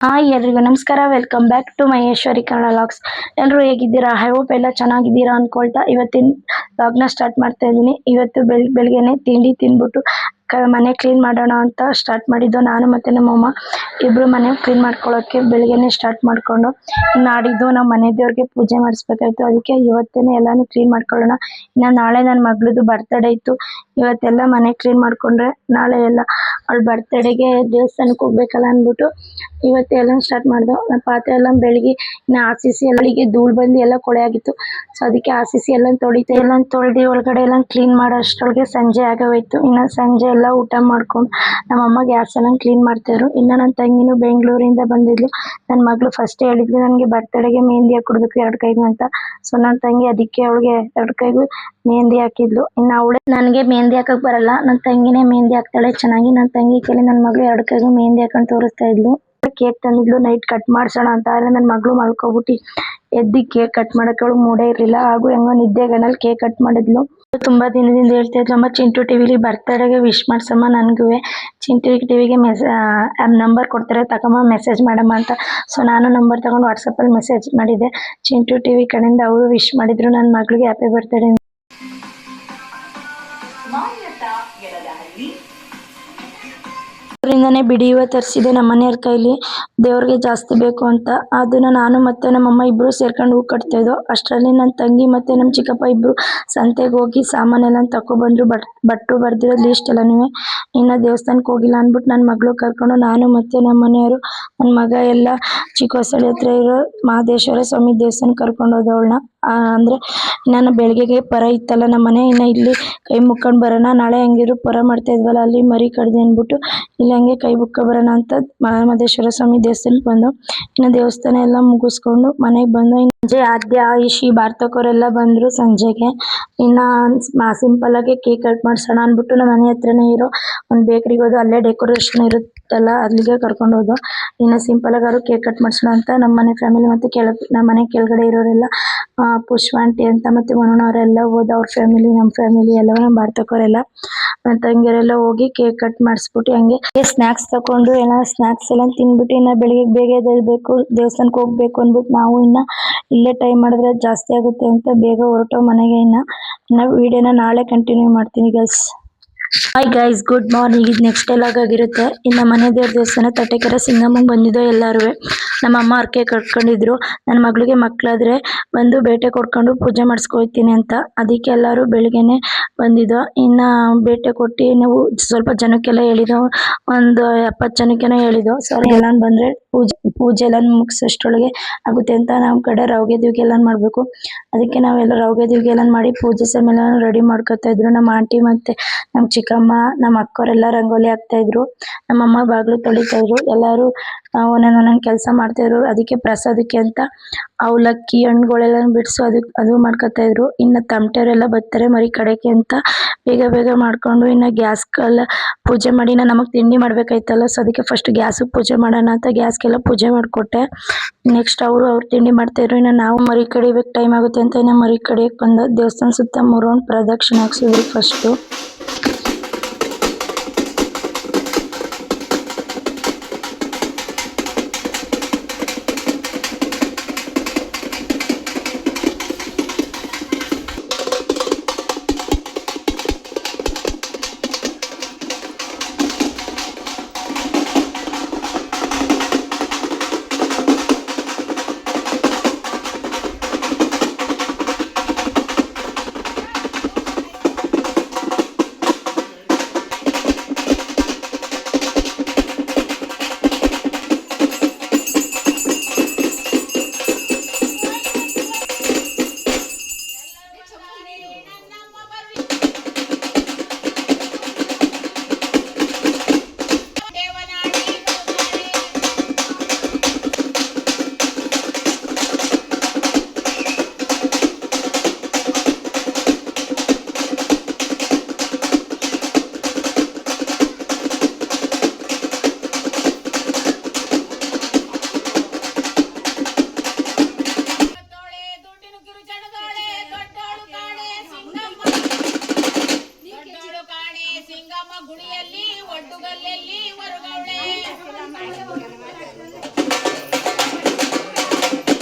Hi ಎಲ್ರಿಗೂ ನಮಸ್ಕಾರ, welcome back to Maheshwari Kannada logs. ಎಲ್ಲರೂ ಹೇಗಿದ್ದೀರಾ? ಐ ಹೋಪ್ ಎಲ್ಲ ಚೆನ್ನಾಗಿದ್ದೀರಾ ಅನ್ಕೊಳ್ತಾ ಇವತ್ತಿನ ಲಾಗ್ನ ಸ್ಟಾರ್ಟ್ ಮಾಡ್ತಾ ಇದ್ದೀನಿ. ಇವತ್ತು ಬೆಳಿಗ್ಗೆನೆ ತಿಂಡಿ ತಿಂದ್ಬಿಟ್ಟು ಮನೆ ಕ್ಲೀನ್ ಮಾಡೋಣ ಅಂತ ಸ್ಟಾರ್ಟ್ ಮಾಡಿದ್ದು. ನಾನು ಮತ್ತು ನಮ್ಮಮ್ಮ ಇಬ್ಬರು ಮನೆ ಕ್ಲೀನ್ ಮಾಡ್ಕೊಳ್ಳೋಕ್ಕೆ ಬೆಳಿಗ್ಗೆನೆ ಸ್ಟಾರ್ಟ್ ಮಾಡಿಕೊಂಡು, ನಾಡಿದ್ದು ನಾವು ಮನೆ ದೇವ್ರಿಗೆ ಪೂಜೆ ಮಾಡಿಸ್ಬೇಕಾಯ್ತು. ಅದಕ್ಕೆ ಇವತ್ತೇ ಎಲ್ಲನೂ ಕ್ಲೀನ್ ಮಾಡ್ಕೊಳ್ಳೋಣ. ಇನ್ನು ನಾಳೆ ನನ್ನ ಮಗಳದ್ದು ಬರ್ತಡೇ ಇತ್ತು. ಇವತ್ತೆಲ್ಲ ಮನೆ ಕ್ಲೀನ್ ಮಾಡಿಕೊಂಡ್ರೆ ನಾಳೆ ಎಲ್ಲ ಅವಳ ಬರ್ತಡೇಗೆ ದೇವಸ್ಥಾನಕ್ಕೆ ಹೋಗ್ಬೇಕಲ್ಲ ಅಂದ್ಬಿಟ್ಟು ಇವತ್ತು ಎಲ್ಲ ಸ್ಟಾರ್ಟ್ ಮಾಡ್ದೋ. ಪಾತ್ರೆ ಎಲ್ಲ ಬೆಳಗ್ಗೆ ಇನ್ನು ಆಸಿಸಿ ಎಲ್ಲರಿಗೆ ಧೂಳು ಬಂದು ಎಲ್ಲ ಕೊಳೆ ಆಗಿತ್ತು. ಸೊ ಅದಕ್ಕೆ ಆಸಿಸಿ ಎಲ್ಲ ತೊಳೆದು ಒಳಗಡೆ ಎಲ್ಲ ಕ್ಲೀನ್ ಮಾಡೋ ಅಷ್ಟರೊಳಗೆ ಸಂಜೆ ಆಗೋಯ್ತು. ಇನ್ನು ಸಂಜೆ ಎಲ್ಲ ಊಟ ಮಾಡ್ಕೊಂಡು ನಮ್ಮಮ್ಮ ಗ್ಯಾಸ್ ಎಲ್ಲ ಕ್ಲೀನ್ ಮಾಡ್ತಾಯಿದ್ರು. ಇನ್ನು ನನ್ನ ತಂಗಿನೂ ಬೆಂಗಳೂರಿಂದ ಬಂದಿದ್ಲು. ನನ್ನ ಮಗಳು ಫಸ್ಟ್ ಹೇಳಿದ್ಲು ನನಗೆ ಬರ್ತಡೆಗೆ ಮೆಹಂದಿ ಹಾಕೊಡ್ಬೇಕು 2 ಕೈಗೂ ಅಂತ. ಸೊ ನನ್ನ ತಂಗಿ ಅದಕ್ಕೆ ಅವಳಿಗೆ 2 ಕೈಗೂ ಮೆಹಂದಿ ಹಾಕಿದ್ಲು. ಇನ್ನು ಅವಳೇ ನನಗೆ ಮೆಹಂದಿ ಹಾಕಕ್ಕೆ ಬರಲ್ಲ, ನನ್ನ ತಂಗಿನೇ ಮೆಹಂದಿ ಹಾಕ್ತಾಳೆ ಚೆನ್ನಾಗಿ. ನನ್ನ ತಂಗಿ ಕೇಳಿ ನನ್ನ ಮಗಳು 2 ಕೈಗೂ ಮೆಹಂದಿ ಹಾಕೊಂಡು ತೋರಿಸ್ತಾ ಇದ್ಲು. ಕೇಕ್ ತಂದಿದ್ಲು ನೈಟ್ ಕಟ್ ಮಾಡ್ಸೋಣ ಅಂತ. ಆದರೆ ನನ್ನ ಮಗಳು ಮಲ್ಕೊಬಿಟ್ಟು ಎದ್ದು ಕೇಕ್ ಕಟ್ ಮಾಡೋಕ್ಕೆ ಅವಳು ಮೂಡೇ ಇರಲಿಲ್ಲ. ಹಾಗೂ ಹೆಂಗೋ ನಿದ್ದೆಗಣ್ಣಲ್ಲಿ ಕೇಕ್ ಕಟ್ ಮಾಡಿದ್ಲು. ತುಂಬ ದಿನದಿಂದ ಹೇಳ್ತಾ ಇದ್ಲು, ಅಮ್ಮ ಚಿಂಟು ಟಿವಿಲಿ ಬರ್ತಡೆಗೆ ವಿಶ್ ಮಾಡ್ಸಮ್ಮ ನನಗೂ. ಚಿಂಟು ಟಿವಿಗೆ ನಂಬರ್ ಕೊಡ್ತಾರೆ, ತಗೊಂಬ ಮೆಸೇಜ್ ಮಾಡಮ್ಮ ಅಂತ. ಸೊ ನಾನು ನಂಬರ್ ತಗೊಂಡು ವಾಟ್ಸಪ್ಪಲ್ಲಿ ಮೆಸೇಜ್ ಮಾಡಿದ್ದೆ. ಚಿಂಟು ಟಿವಿ ಕಡೆಯಿಂದ ಅವರು ವಿಶ್ ಮಾಡಿದ್ರು ನನ್ನ ಮಗಳಿಗೆ ಹ್ಯಾಪಿ ಬರ್ತಡೇ. ಅವರಿಂದನೇ ಬಿಡಿ ಹೂವು ತರಿಸಿದೆ ನಮ್ಮ ಮನೆಯವ್ರ ಕೈಲಿ, ದೇವ್ರಿಗೆ ಜಾಸ್ತಿ ಬೇಕು ಅಂತ. ಅದನ್ನು ನಾನು ಮತ್ತು ನಮ್ಮಮ್ಮ ಇಬ್ಬರು ಸೇರ್ಕೊಂಡು ಹೂ ಕಟ್ತಾಯಿದ್ದೋ. ಅಷ್ಟರಲ್ಲಿ ನನ್ನ ತಂಗಿ ಮತ್ತು ನಮ್ಮ ಚಿಕ್ಕಪ್ಪ ಇಬ್ಬರು ಸಂತೆಗೆ ಹೋಗಿ ಸಾಮಾನೆಲ್ಲ ತಗೊಬಂದರು. ಭಟ್ರು ಬರ್ದಿರೋ ಲೀಸ್ಟ್ ಎಲ್ಲನೂ. ಇನ್ನು ದೇವಸ್ಥಾನಕ್ಕೆ ಹೋಗಿಲ್ಲ ಅಂದ್ಬಿಟ್ಟು ನನ್ನ ಮಗಳು ಕರ್ಕೊಂಡು ನಾನು ಮತ್ತು ನಮ್ಮ ಮನೆಯವರು ನನ್ನ ಮಗ ಎಲ್ಲ ಚಿಕ್ಕಹೊಸಳ್ಳಿ ಹತ್ರ ಇರೋ ಮಹದೇಶ್ವರ ಸ್ವಾಮಿ ದೇವಸ್ಥಾನಕ್ಕೆ ಕರ್ಕೊಂಡು ಹೋದವಳನ್ನ. ಅಂದರೆ ನಾನು ಬೆಳಗ್ಗೆಗೆ ಪರ ಇತ್ತಲ್ಲ ನಮ್ಮ ಮನೆ, ಇನ್ನು ಇಲ್ಲಿ ಕೈ ಮುಕ್ಕೊಂಡು ಬರೋಣ, ನಾಳೆ ಹಂಗಿದ್ರು ಪರ ಮಾಡ್ತಾ ಇದ್ವಲ್ಲ ಅಲ್ಲಿ ಮರಿ ಕಡ್ದೆ ಅಂದ್ಬಿಟ್ಟು ಇಲ್ಲಿ ಹಂಗೆ ಕೈ ಮುಕ್ಕ ಬರೋಣ ಅಂತ ಮಹದೇಶ್ವರ ಸ್ವಾಮಿ ದೇವಸ್ಥಾನಕ್ಕೆ ಬಂದು ಇನ್ನು ದೇವಸ್ಥಾನ ಎಲ್ಲ ಮುಗಿಸ್ಕೊಂಡು ಮನೆಗೆ ಬಂದು ಸಂಜೆ ಆದ್ಯ ಐಶಿ ಭಾರ್ತಕವರೆಲ್ಲ ಬಂದರು ಸಂಜೆಗೆ. ಇನ್ನು ಸಿಂಪಲ್ಲಾಗಿ ಕೇಕ್ ಕಟ್ ಮಾಡಿಸೋಣ ಅಂದ್ಬಿಟ್ಟು ನಮ್ಮ ಮನೆ ಹತ್ರನೇ ಇರೋ ಒಂದು ಬೇಕ್ರಿಗೆ ಹೋದು. ಅಲ್ಲೇ ಡೆಕೋರೇಷನ್ ಇರುತ್ತಲ್ಲ ಅಲ್ಲಿಗೆ ಕರ್ಕೊಂಡು ಹೋದು. ಇನ್ನು ಸಿಂಪಲ್ಲಾಗಿ ಅವರು ಕೇಕ್ ಕಟ್ ಮಾಡಿಸೋಣ ಅಂತ ನಮ್ಮ ಮನೆ ಫ್ಯಾಮಿಲಿ ಮತ್ತು ನಮ್ಮ ಮನೆ ಕೆಳಗಡೆ ಇರೋರೆಲ್ಲ ಪುಷ್ಪ ಆಂಟಿ ಅಂತ ಮತ್ತು ಮನೋಣ್ಣವರೆಲ್ಲ ಹೋದ. ಅವ್ರ ಫ್ಯಾಮಿಲಿ ನಮ್ಮ ಫ್ಯಾಮಿಲಿ ಎಲ್ಲ ನಮ್ಮ ಭಾರ್ತಕವರೆಲ್ಲ ನನ್ನ ತಂಗಿಯರೆಲ್ಲ ಹೋಗಿ ಕೇಕ್ ಕಟ್ ಮಾಡಿಸ್ಬಿಟ್ಟು ಹಂಗೆ ಸ್ನ್ಯಾಕ್ಸ್ ತಗೊಂಡು ಎಲ್ಲ ಸ್ನ್ಯಾಕ್ಸ್ ಎಲ್ಲ ತಿಂದ್ಬಿಟ್ಟು ಇನ್ನು ಬೆಳಿಗ್ಗೆ ಬೇಗ ಎದ್ದೇಳಬೇಕು, ದೇವಸ್ಥಾನಕ್ಕೆ ಹೋಗ್ಬೇಕು ಅಂದ್ಬಿಟ್ಟು ನಾವು ಇನ್ನು ಇಲ್ಲೇ ಟೈಮ್ ಮಾಡಿದ್ರೆ ಜಾಸ್ತಿ ಆಗುತ್ತೆ ಅಂತ ಬೇಗ ಹೊರಟೋ ಮನೆಗೆ. ಇನ್ನು ವಿಡಿಯೋನ ನಾಳೆ ಕಂಟಿನ್ಯೂ ಮಾಡ್ತೀನಿ guys. Hi guys, good morning. ಇದು ನೆಕ್ಸ್ಟ್ ಲಾಗ್ ಆಗಿರುತ್ತೆ. ಇನ್ನು ಮನೆ ದೇವ್ರ ದೇವಸ್ಥಾನ ತಟ್ಟೆಕೆರೆ ಸಿಂಗಮ್ಮಂಗೆ ಬಂದಿದ್ದೋ ಎಲ್ಲರೂ. ನಮ್ಮ ಅಮ್ಮ ಹರಕೆ ಕಟ್ಕೊಂಡಿದ್ರು, ನನ್ನ ಮಗಳಿಗೆ ಮಕ್ಕಳಾದರೆ ಬಂದು ಬೇಟೆ ಕೊಡ್ಕೊಂಡು ಪೂಜೆ ಮಾಡಿಸ್ಕೊಯ್ತೀನಿ ಅಂತ. ಅದಕ್ಕೆ ಎಲ್ಲರೂ ಬೆಳಿಗ್ಗೆನೆ ಬಂದಿದ್ದೋ. ಇನ್ನು ಬೇಟೆ ಕೊಟ್ಟು ನಾವು ಸ್ವಲ್ಪ ಜನಕ್ಕೆಲ್ಲ ಹೇಳಿದೋ, ಒಂದು 70 ಜನಕ್ಕೆನೋ ಹೇಳಿದೋ. ಸರಿ ಎಲ್ಲ ಬಂದರೆ ಪೂಜೆ ಎಲ್ಲ ಮುಗಿಸೋಷ್ಟರೊಳಗೆ ಆಗುತ್ತೆ ಅಂತ ನಮ್ಮ ಕಡೆ ರವಿಗೆ ದಿವ್ಗೆ ಎಲ್ಲ ಮಾಡಬೇಕು. ಅದಕ್ಕೆ ನಾವೆಲ್ಲ ರವಿಗೆ ದಿವ್ಗೆ ಎಲ್ಲ ಮಾಡಿ ಪೂಜೆ ಸಮೇಲೆ ರೆಡಿ ಮಾಡ್ಕೊತಾ ಇದ್ರು. ನಮ್ಮ ಆಂಟಿ ಮತ್ತು ನಮ್ಮ ಚಿಕ್ಕಮ್ಮ ನಮ್ಮ ಅಕ್ಕವರೆಲ್ಲ ರಂಗೋಲಿ ಹಾಕ್ತಾಯಿದ್ರು. ನಮ್ಮಮ್ಮ ಬಾಗಿಲು ತೊಳಿತಾಯಿದ್ರು. ಎಲ್ಲರೂ ಒಂದೊಂದು ಕೆಲಸ ಮಾಡ್ತಾಯಿದ್ರು. ಅದಕ್ಕೆ ಪ್ರಸಾದಕ್ಕೆ ಅಂತ ಅವಲಕ್ಕಿ ಹಣ್ಣುಗಳೆಲ್ಲ ಬಿಡಿಸು ಅದು ಮಾಡ್ಕೊತಾಯಿದ್ರು. ಇನ್ನು ತಮಟೆಯವರೆಲ್ಲ ಬರ್ತಾರೆ ಮರಿ ಕಡೆಗೆ ಅಂತ ಬೇಗ ಮಾಡಿಕೊಂಡು ಇನ್ನು ಗ್ಯಾಸ್ಗೆಲ್ಲ ಪೂಜೆ ಮಾಡಿ ನಮಗೆ ತಿಂಡಿ ಮಾಡಬೇಕಾಯ್ತಲ್ಲ. ಸೊ ಅದಕ್ಕೆ ಫಸ್ಟ್ ಗ್ಯಾಸಿಗೆ ಪೂಜೆ ಮಾಡೋಣ ಅಂತ ಗ್ಯಾಸ್ಗೆಲ್ಲ ಪೂಜೆ ಮಾಡಿಕೊಟ್ಟೆ. ನೆಕ್ಸ್ಟ್ ಅವ್ರು ತಿಂಡಿ ಮಾಡ್ತಾಯಿದ್ರು. ಇನ್ನು ನಾವು ಮರಿ ಕಡಿಬೇಕು ಟೈಮ್ ಆಗುತ್ತೆ ಅಂತ ಇನ್ನು ಮರಿ ಕಡಿಯೋಕ್ಕೆ ಬಂದ. ದೇವಸ್ಥಾನ ಸುತ್ತ 3 ರೌಂಡ್ ಪ್ರದಕ್ಷಿಣೆ ಹಾಕ್ಸಿದ್ರು ಫಸ್ಟು.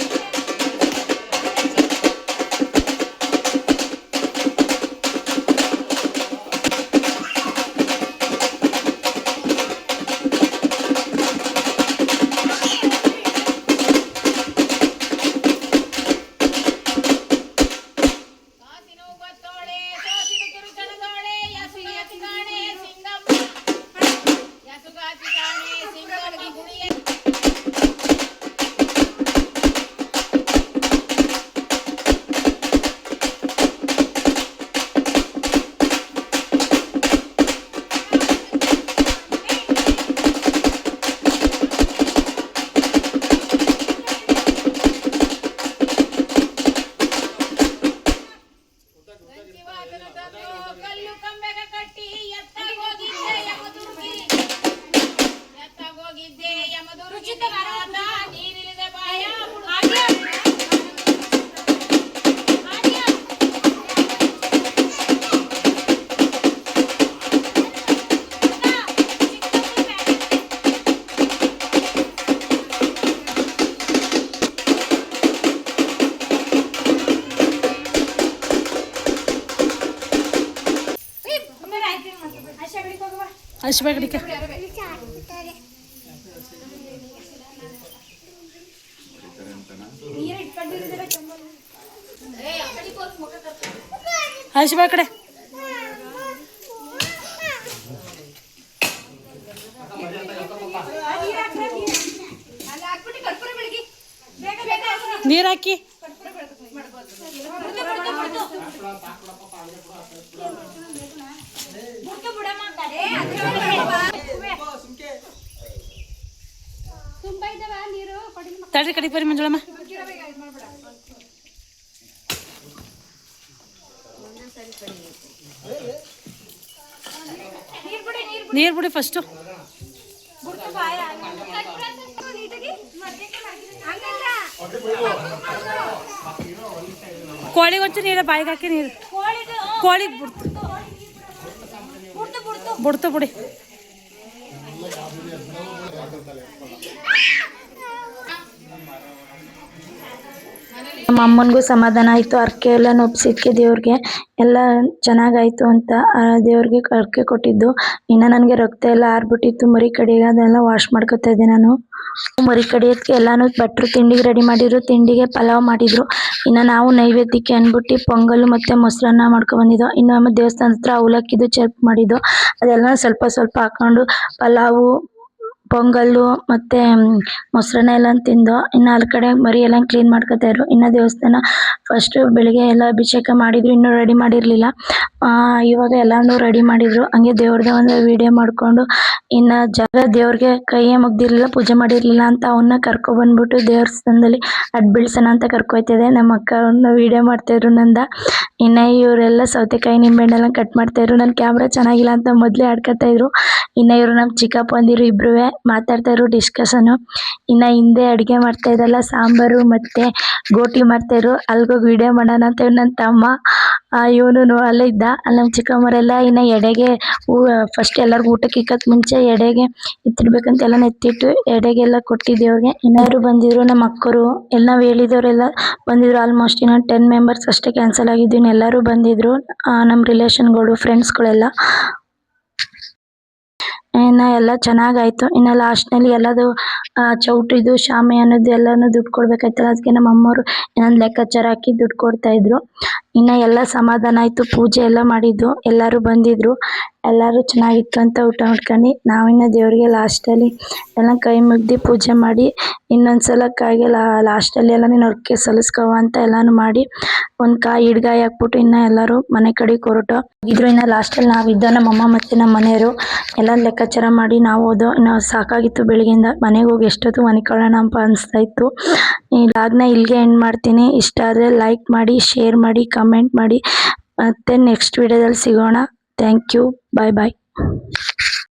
ಹಸಿಬಾಯ್ ಕಡಿಕೆ ಹಸಿಬಾಯ್ ಕಡೆ ನೀರು ಹಾಕಿ ತಡ್ರಿ ಕಡಿಗೆ ಬರ್ರಿ ಮಂಜುಳಮ್ಮ ನೀರು ಬಿಡಿ ಫಸ್ಟು ಕೋಳಿಗೆ ಒಂಚೂರು ನೀರು ಬಾಯಿಗೆ ಹಾಕಿ ನೀರು ಕೋಳಿಗೆ ಬಿಡ್ತು ಬಿಡಿ ನಮ್ಮ ಅಮ್ಮನಿಗೂ ಸಮಾಧಾನ ಆಯಿತು. ಹರಕೆ ಎಲ್ಲ ಒಪ್ಸಿದ್ಕೆ ದೇವ್ರಿಗೆ ಎಲ್ಲ ಚೆನ್ನಾಗಾಯಿತು ಅಂತ ದೇವ್ರಿಗೆ ಹರಕೆ ಕೊಟ್ಟಿದ್ದು. ಇನ್ನು ನನಗೆ ರಕ್ತ ಎಲ್ಲ ಆರ್ಬಿಟ್ಟಿತ್ತು ಮರಿ ಕಡಿಗೆ, ಅದೆಲ್ಲ ವಾಶ್ ಮಾಡ್ಕೊತಾ ಇದ್ದೆ ನಾನು. ಮರಿ ಕಡಿಯೋದಕ್ಕೆ ಎಲ್ಲಾನು ಭಟ್ರು ತಿಂಡಿಗೆ ರೆಡಿ ಮಾಡಿದ್ರು. ತಿಂಡಿಗೆ ಪಲಾವ್ ಮಾಡಿದ್ರು. ಇನ್ನು ನಾವು ನೈವೇದ್ಯಕ್ಕೆ ಅಂದ್ಬಿಟ್ಟು ಪೊಂಗಲ್ ಮತ್ತು ಮೊಸರನ್ನ ಮಾಡ್ಕೊಬಂದಿದ್ದೋ. ಇನ್ನು ನಮ್ಮ ದೇವಸ್ಥಾನದ ಹತ್ರ ಅವಲಕ್ಕಿದು ಚರ್ಪ್ ಮಾಡಿದ್ದು, ಅದೆಲ್ಲ ಸ್ವಲ್ಪ ಸ್ವಲ್ಪ ಹಾಕೊಂಡು ಪಲಾವು ಪೊಂಗಲ್ಲು ಮತ್ತು ಮೊಸರನ್ನ ಎಲ್ಲ ತಿಂದು ಇನ್ನು ಅಲ್ಲಿ ಕಡೆ ಮರಿ ಎಲ್ಲ ಕ್ಲೀನ್ ಮಾಡ್ಕೊತಾ ಇದ್ರು. ಇನ್ನು ದೇವಸ್ಥಾನ ಫಸ್ಟು ಬೆಳಿಗ್ಗೆ ಎಲ್ಲ ಅಭಿಷೇಕ ಮಾಡಿದ್ರು, ಇನ್ನೂ ರೆಡಿ ಮಾಡಿರಲಿಲ್ಲ. ಇವಾಗ ಎಲ್ಲನೂ ರೆಡಿ ಮಾಡಿದ್ರು. ಹಂಗೆ ದೇವ್ರದ್ದು ಒಂದು ವಿಡಿಯೋ ಮಾಡಿಕೊಂಡು ಇನ್ನು ದೇವ್ರಿಗೆ ಕೈಯೇ ಮುಗ್ದಿರಲಿಲ್ಲ, ಪೂಜೆ ಮಾಡಿರಲಿಲ್ಲ ಅಂತ ಅವನ್ನ ಕರ್ಕೊಬಂದ್ಬಿಟ್ಟು ದೇವಸ್ಥಾನದಲ್ಲಿ ಅಡ್ ಬೀಳ್ಸೋಣ ಅಂತ ಕರ್ಕೊಯ್ತಿದ್ದೆ. ನಮ್ಮ ಅಕ್ಕ ಅವ್ರನ್ನ ವಿಡಿಯೋ ಮಾಡ್ತಾಯಿದ್ರು ನಂದ. ಇನ್ನು ಇವರೆಲ್ಲ ಸೌತೆಕಾಯಿ ನಿಂಬೆಹಣ್ಣೆಲ್ಲ ಕಟ್ ಮಾಡ್ತಾಯಿದ್ರು. ನನ್ನ ಕ್ಯಾಮ್ರಾ ಚೆನ್ನಾಗಿಲ್ಲ ಅಂತ ಮೊದಲೇ ಆಡ್ಕೊತಾಯಿದ್ರು. ಇನ್ನು ಇವರು ನಮ್ಮ ಚಿಕ್ಕಪ್ಪ ಅಂದಿರು ಇಬ್ಬರೂ ಮಾತಾಡ್ತಾಯಿದ್ರು, ಡಿಸ್ಕಷನು. ಇನ್ನು ಹಿಂದೆ ಅಡುಗೆ ಮಾಡ್ತಾಯಿದ್ದಲ್ಲ, ಸಾಂಬಾರು ಮತ್ತು ಗೋಟಿ ಮಾಡ್ತಾಯಿದ್ರು. ಅಲ್ಗೋಗಿ ವಿಡಿಯೋ ಮಾಡೋಣ ಅಂತ ನನ್ನ ತಮ್ಮ ಇವನು ಅಲ್ಲೇ ಇದ್ದ. ಅಲ್ಲಿ ನಮ್ಮ ಚಿಕ್ಕಮ್ಮರೆಲ್ಲ ಇನ್ನು ಎಡೆಗೆ ಫಸ್ಟ್ ಎಲ್ಲರಿಗೂ ಊಟಕ್ಕೆ ಇಕ್ಕಕ್ಕೆ ಮುಂಚೆ ಎಡೆಗೆ ಎತ್ತಿಡ್ಬೇಕಂತ ಎಲ್ಲ ಎತ್ತಿಟ್ಟು ಎಡೆಗೆಲ್ಲ ಕೊಟ್ಟಿದ್ದೇವ್ರಿಗೆ. ಇನ್ನಾರು ಬಂದಿದ್ರು ನಮ್ಮ ಅಕ್ಕರು ಎಲ್ಲ ನಾವು ಹೇಳಿದವರೆಲ್ಲ ಬಂದಿದ್ರು. ಆಲ್ಮೋಸ್ಟ್ ಇನ್ನು 10 ಮೆಂಬರ್ಸ್ ಅಷ್ಟೇ ಕ್ಯಾನ್ಸಲ್ ಆಗಿದ್ದು, ಇನ್ನೆಲ್ಲರೂ ಬಂದಿದ್ರು ನಮ್ಮ ರಿಲೇಷನ್ಗಳು ಫ್ರೆಂಡ್ಸ್ಗಳೆಲ್ಲ. ಇನ್ನು ಎಲ್ಲ ಚೆನ್ನಾಗಾಯಿತು. ಇನ್ನು ಲಾಸ್ಟ್ನಲ್ಲಿ ಎಲ್ಲದು ಚೌಟ್ರಿದು ಶಾಮಿಯಾನದ್ದು ಎಲ್ಲನೂ ದುಡ್ಡು ಕೊಡ್ಬೇಕಾಯ್ತಲ್ಲ, ಅದಕ್ಕೆ ನಮ್ಮ ಅಮ್ಮವರು ಇನ್ನೊಂದು ಲೆಕ್ಕಾಚಾರ ಹಾಕಿ ದುಡ್ಡು ಕೊಡ್ತಾಯಿದ್ರು. ಇನ್ನು ಎಲ್ಲ ಸಮಾಧಾನ ಆಯಿತು. ಪೂಜೆ ಎಲ್ಲ ಮಾಡಿದ್ದು, ಎಲ್ಲರೂ ಬಂದಿದ್ದರು. ಎಲ್ಲರೂ ಚೆನ್ನಾಗಿತ್ತು ಅಂತ ಊಟ ಮಾಡ್ಕೊಂಡು ನಾವಿನ್ನು ದೇವರಿಗೆ ಲಾಸ್ಟಲ್ಲಿ ಎಲ್ಲ ಕೈ ಮುಗ್ದು ಪೂಜೆ ಮಾಡಿ ಇನ್ನೊಂದು ಸಲ ಕಾಯಿಗೆ ಲಾಸ್ಟಲ್ಲಿ ಎಲ್ಲ ನೀನು ಹರಕೆ ಸಲ್ಲಿಸ್ಕವ ಅಂತ ಎಲ್ಲನೂ ಮಾಡಿ ಒಂದು ಕಾಯಿ ಹಿಡ್ಗಾಯಿ ಹಾಕ್ಬಿಟ್ಟು ಇನ್ನು ಎಲ್ಲರೂ ಮನೆ ಕಡೆಗೆ ಹೊರಟು ಇದ್ರು. ಇನ್ನು ಲಾಸ್ಟಲ್ಲಿ ನಾವಿದ್ದ ನಮ್ಮಮ್ಮ ಮತ್ತು ನಮ್ಮ ಮನೆಯವರು ಎಲ್ಲ ಲೆಕ್ಕಾಚಾರ ಮಾಡಿ ನಾವು ಹೋದೋ. ಇನ್ನು ಸಾಕಾಗಿತ್ತು ಬೆಳಗ್ಗೆಯಿಂದ. ಮನೆಗೆ ಹೋಗಿ ಎಷ್ಟೊತ್ತು ಮನಿಕೊಳ್ಳೋಣ ಅಂತ ಅನಿಸ್ತಾ ಇತ್ತು. ಈ ವ್ಲಾಗ್ನ ಇಲ್ಲಿಗೆ ಎಂಡ್ ಮಾಡ್ತೀನಿ. ಇಷ್ಟ ಆದರೆ ಲೈಕ್ ಮಾಡಿ, ಶೇರ್ ಮಾಡಿ, ಕಮೆಂಟ್ ಮಾಡಿ. ಮತ್ತೆ ನೆಕ್ಸ್ಟ್ ವಿಡಿಯೋದಲ್ಲಿ ಸಿಗೋಣ. Thank you. Bye bye.